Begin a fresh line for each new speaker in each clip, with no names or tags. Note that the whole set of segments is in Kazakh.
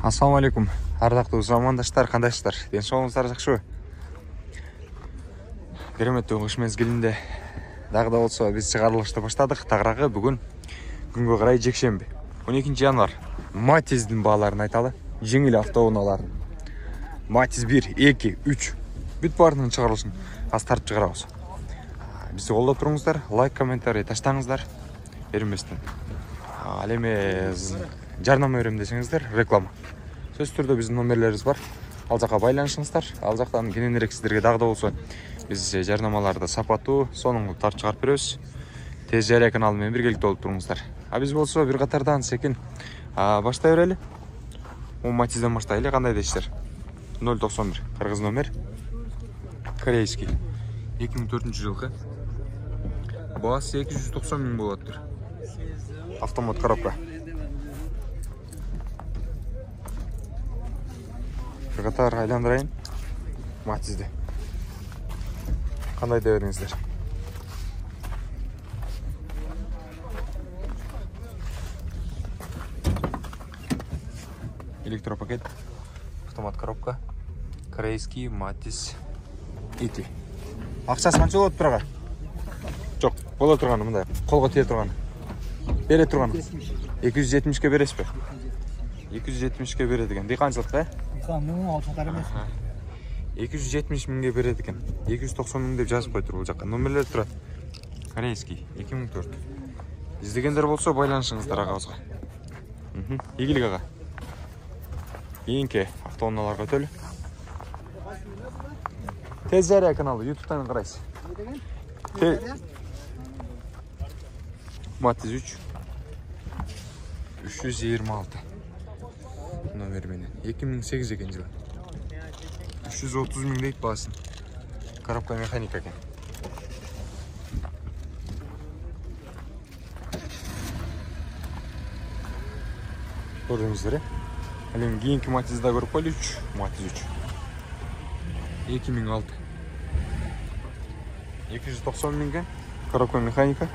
Ассаламу алейкум. Ардақты замандаштар, қандайсыздар? Денсаулығыңыздар жақсы? Керемет қыш мезгілінде дағы да болса біз шығарылышты баштадық. Тағырағы бүгін күнге қарай жексенбі. 12 январ. Матиздің бағаларын айталы. Жеңіл автоуналарын. Матиз 1, 2, 3. Бүт барының шығарылысын астарып шығарамыз. Бізді қолдап тұрыңыздар, лайк, комментарий таштаңыздар. Берместен. Әлеме жарнама өрем десеңіздер, реклама. Сөз түрде біздің номерлеріміз бар. Ал жаққа байланышыңыздар. Ал жақтан кененірек сіздерге дағды болса, біз жарнамаларды сапату, соның тарт шығарып береміз. Тез жария каналымен біргелікті болып тұрыңыздар. Біз болса бір қатардан секен баштай өрелі. О Матизден баштайлы, қандай дейсіздер? 091 қырғыз номер. Корейский. 2004 жылғы. Бағасы 290 мың болады тұр. Автомат коробка. Bir қатар айландырайын. Матизде. Қандай деп едіңіздер? Электропакет. Автомат коробка. Корейский Матиз ити. Ақшасы қанша болады бұраға? Жоқ, бола тұрғаны мұндай. Қолға тие тұрғаны. Бере тұрғаны. 270-ке бересіз бе? 270-ке береді екен. Қаншалық та? 270 мыңға береді екен. 290 мың деп жазып қойып тұр бұл жаққа. Номерлер тұрады. Корейский 2004. Іздегендер болса байланышыңыздар ағамызға. Игілік аға. Кейінгі автоуналарға төлі. Тез жария каналы ютубтан қарайсыз. Матиз 3 326 номерменен 2008 екен жылы. 330 мың дейт басын. Коробка механика екен. Көрдіңіздер, әлем кейінгі Матизда көріп қойды 3. Матиз 3. 2006. 290 мыңға. Коробка механика.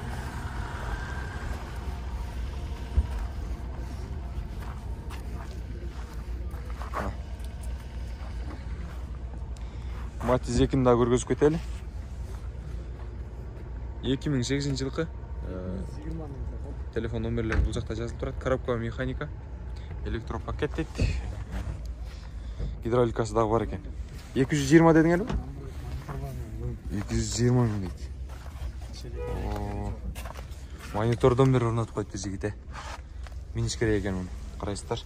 Матиз 2-ні да көргізіп кетелі. 2008 жылғы. Телефон номерлері бұл жақта жазылып тұрады. Коробка механика. Электропакет дейді. Гидравликасы дағы бар екен. 220 дедің әлі? 220 мың дейді. Монитордан бері орнатып қойды жігіте. Миниш керек екен оны. Қарайсыздар.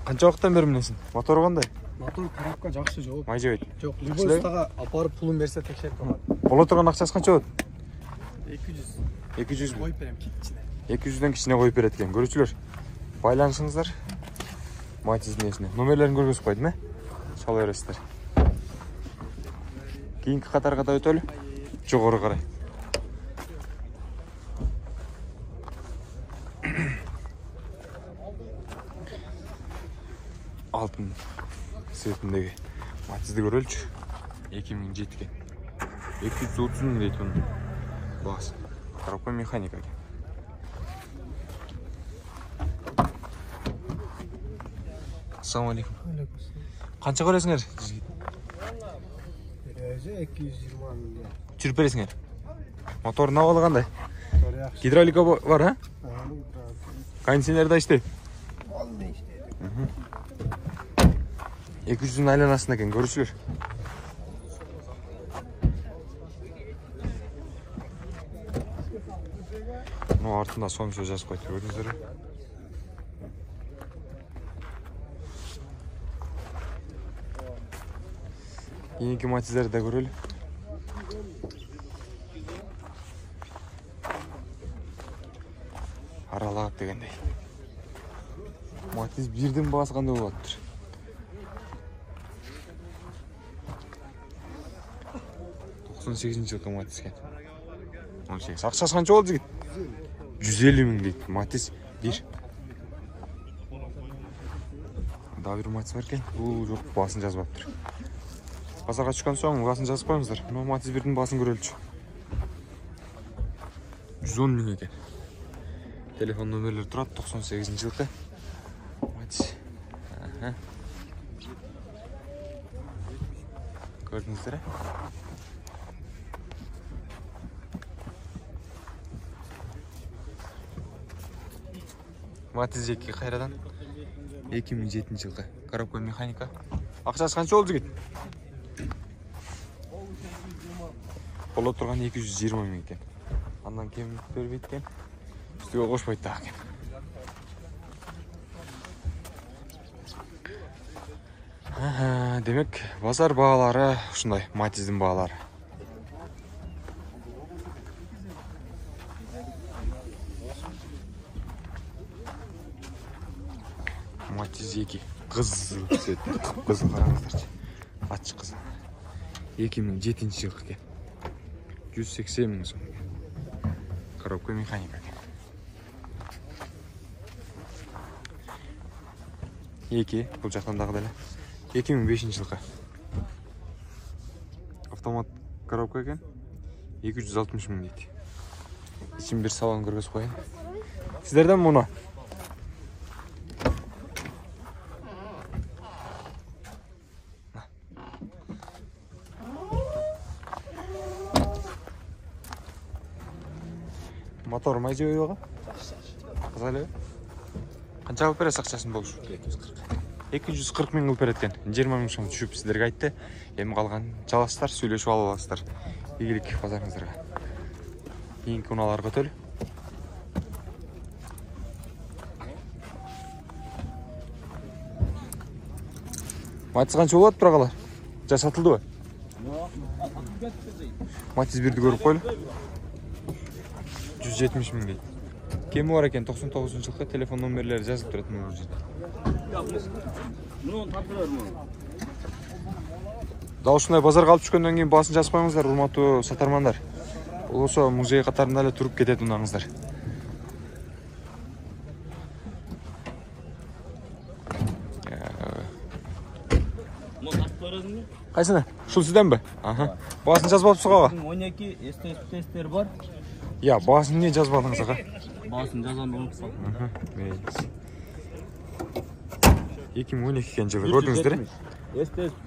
Қанша уақыттан бері мінесің? Мотор қандай?
Мотор коробка жақсы жоқ.
Май жебейді?
Жоқ, любой ұстаға апарып пұлын берсе текшеріп болады.
Бола тұрған ақшасы қанша болады?
200.
200
қойып берем кичіне.
200-ден кішіне қойып береді екен. Көрушілер, байланышыңыздар. Матиздің есіне. Номерлерін көргізіп қойды ме? Сол өресіздер. Кейінгі қатарға да өтөлі. Жоғары қарай. Алтын светіндегі Матизді көрелші. 2007 кен. 230 мың дейді оның бағасы. Коробка механика кен. Ассаламу алейкум. Қанша көресіңер?
Бережі 220 мың.
Жүріп бересіңер? Моторын ауалы қандай? Гидравлика бар, а? Кондиционерді ішті? 200-дің айланасында екен, көрушілер. Артында соң сөз жазып қойды, көрдіңіздер. Кейінгі Матиздерді де көрелі. Аралағып дегендей. Матиз 1-ден бағасы қандай болады тұр. 98 жылғы Матиз кен. 18. Ақшасы қанша болды жігіт? 150 мың дейді. Матиз 1. Да бір Матиз бар кен. Бұл жоқ басын жазып аптыр. Базарға шыққан соң басын жазып қойыңыздар. Матиз 1-дің басын көрелші. 110 мың екен. Telefon nömerleri Turat 98 жылғы. Gördünüzdür. Matiz Jeki қайрадан 2007 жылғы коробка механика. Ақшасы қанша болды жігіт? Бұл отырған 220 мың екен. Андан кем бербейді екен. Үстіге қошпайды дағы екен. Демек, базар бағалары ұшындай, Матиздің бағалары. Матиз 2 қызыл түседі. Қызыл қараңыздаршы. Атшы қызыл. 2007 жылғы екен. 180 мың сом. Коробка механика. 2 бұл жақтан дағдылы. 2005 жылғы. Автомат коробка екен. 260 мың дейді. İçin bir salon көргізіп қойын. Сіздерден мұны? Мотор май жебей оға? Қызғалы? Қанша қылып берес ақшасын болуш? 240 мың қылып береткен. 20 мың соң түшіп сіздерге айтты. Ем қалған жаластар, сөйлешіп алып аласыздар. Игілік базарыңыздарға. Кейінгі ұналарға төл. Матиз қанша болады тұрағалар? Жасатылды ба? Матиз бірді көріп қойлы. 170 мың дейді. Кемі бар екен 99 жылғы телефон номерлері жазып тұрады бұл жерде. Дал ушундай базарга алып түшкөндөн кийин баасын жазып коюңуздар, урматтуу сатармандар. Бул ошо музей катарында эле туруп кетет унаңыздар. Кайсыны? Ушул сизденби? Баасын жазып алыпсыз ага.
12 тесттер бар.
Я, баасын эмне жазбадыңыз ага?
Баасын жазганды унутсам.
2012 экен жылы көрдүңүздөр.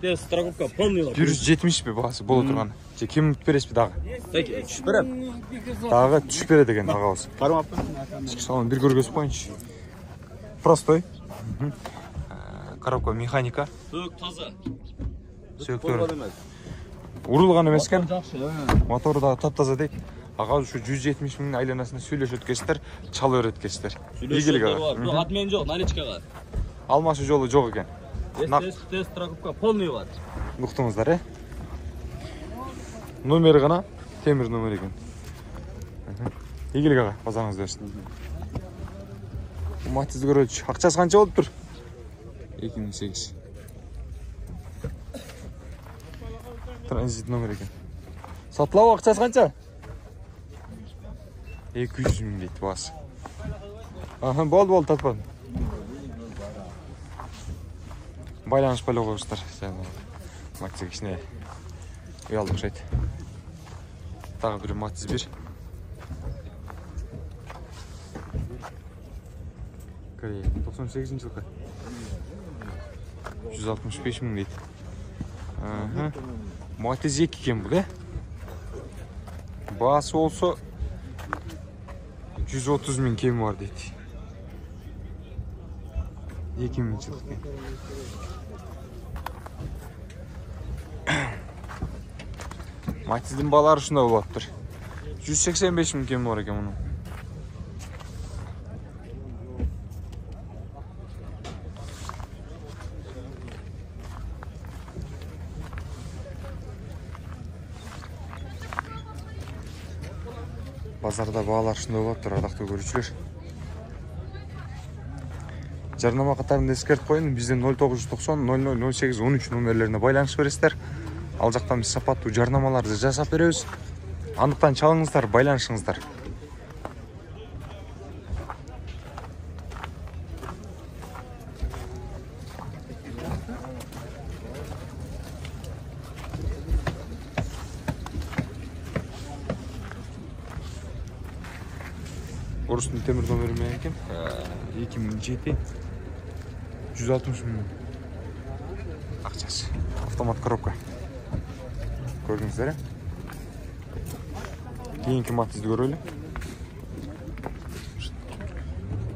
Тест страховка полный.
170 баасы боло турган. Же ким утуп бересизби дагы?
Түшүп берем.
Дагы түшүп берет экен агабыз.
Кармаппын.
Ички салон бир көргөзүп коюнчу. Простой. Коробка механика.
Сөк таза.
Сөктөр. Урулган эмес экен. Мотору да таптаза дейт. Ага ушу 170 миңдин айланасында сүйлөшүп өткөзсүздөр, чалып берет экенсиздер. Ийгилик ага.
Адмен жок, наличкага.
Алмашы жолу жок экен.
Тест страховка полный бар.
Уктуңуздар, Номери гана темир номер экен. Ийгилик ага, базарыңыз берсин. Матизди көрөлүчү. Акчасы канча болуптур? 2008. Транзит номер экен. Сатылабы, акчасы канча? 200 мың дейді басы. Болды, татпадым. Байланыш байлау қойғыздар. Матизге кішіне ұялдық жайды. Тағы бір Матиз бір. Корея, 98 жылғы. 165 мың дейді. Матиз 2 екен бұл, Басы олса 130 мың кем бар дейді. 2000 жыл екен. Матиздің балары шында болады тұр. 185 мың кем бар екен мұның. Базарда бағалар шында болады тұр, адақты көрушілер. Жарнама қатарында ескертіп қойын, бізден 0990-00-08-13 номерлеріне байланыш бересіздер. Ал жақтан біз сапаттуу жарнамаларды жасап береміз. Андықтан чалыңыздар, байланышыңыздар. Орыстың темір номері мен екен. 2007 160 мың. Акчасы. Автомат коробка. Көрдіңіздер? Кейінгі Матизді көрелі.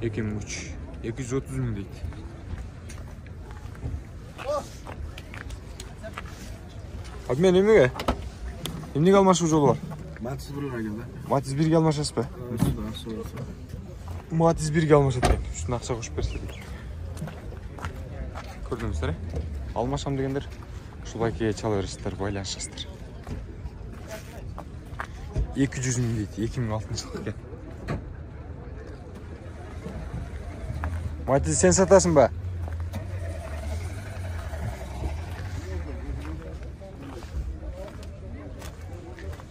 2003. 230 мың дейді. Абмен, емнеге? Емнеге алмашу жолы бар?
Матиз 1-ге келді.
Матиз 1-ге алмашасыз ба? Матиз 1-ге алмашат екен. Үстін ақша қошып берсе дейді. Көрдіңіздер? Алмашам дегендер шулайкеге чала бересіздер, байланышасыздар. 200 мың дейді, 2006 жылғы екен. Матиз сен сатасың ба?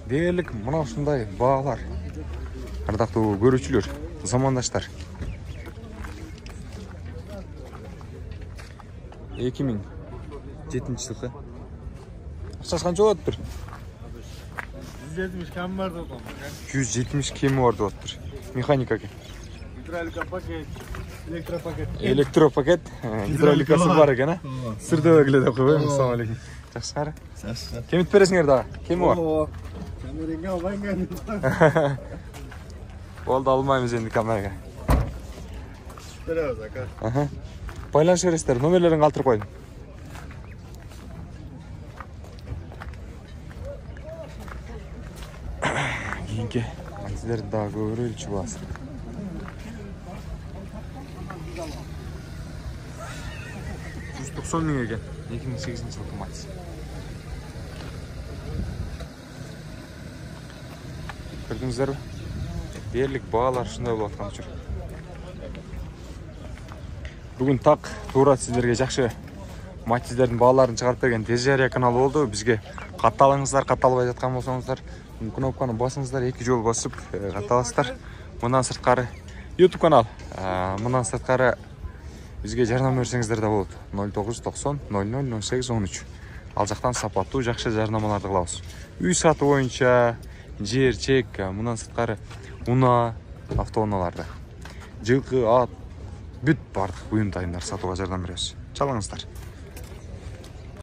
Дерлік мынау шындай бағалар. Ардақты көрушілер, замандаштар. 2007 жылғы. Ақшасы қанша болады тұр?
170 кем бар деп
170 кемі бар деп тұр. Механика кен. Электропакет. Гидравликасы бар екен, а? Сырды өгледі қойбай, мұсалам алейкум. Жақсы қары? Кемет бересіңер дағы? Кемі бар?
Камераға албайын.
Олды алмаймыз енді камераға.
Береміз, ака.
Байланыш бересіздер, номерлерін қалтырып қойдым. Кейінгі Матиздердің дағы көрелші басы. $190 мың екен, 2008 жылғы Матиз. Көрдіңіздер бі? Дерлік бағалар шындай болып атқан жүр. Бүгін тақ тура сіздерге жақшы Матиздердің бағаларын шығарып берген тез жария каналы болды. Бізге қатталыңыздар, қатталбай жатқан болсаңыздар, кнопканы басыңыздар, 2 жол басып қатталасыздар. Мұнан сыртқары YouTube канал. Мұнан сыртқары бізге жарнама берсеңіздер де болады. 0990 000813. Ал жақтан сапаттуу жақшы жарнамаларды қылабыз. Үй саты бойынша жер, чек, мұнан сыртқары уна, автоуналарды. Жылқы, ат, бүт бардық бұйым дайындар сатуға жардам береміз. Чалыңыздар.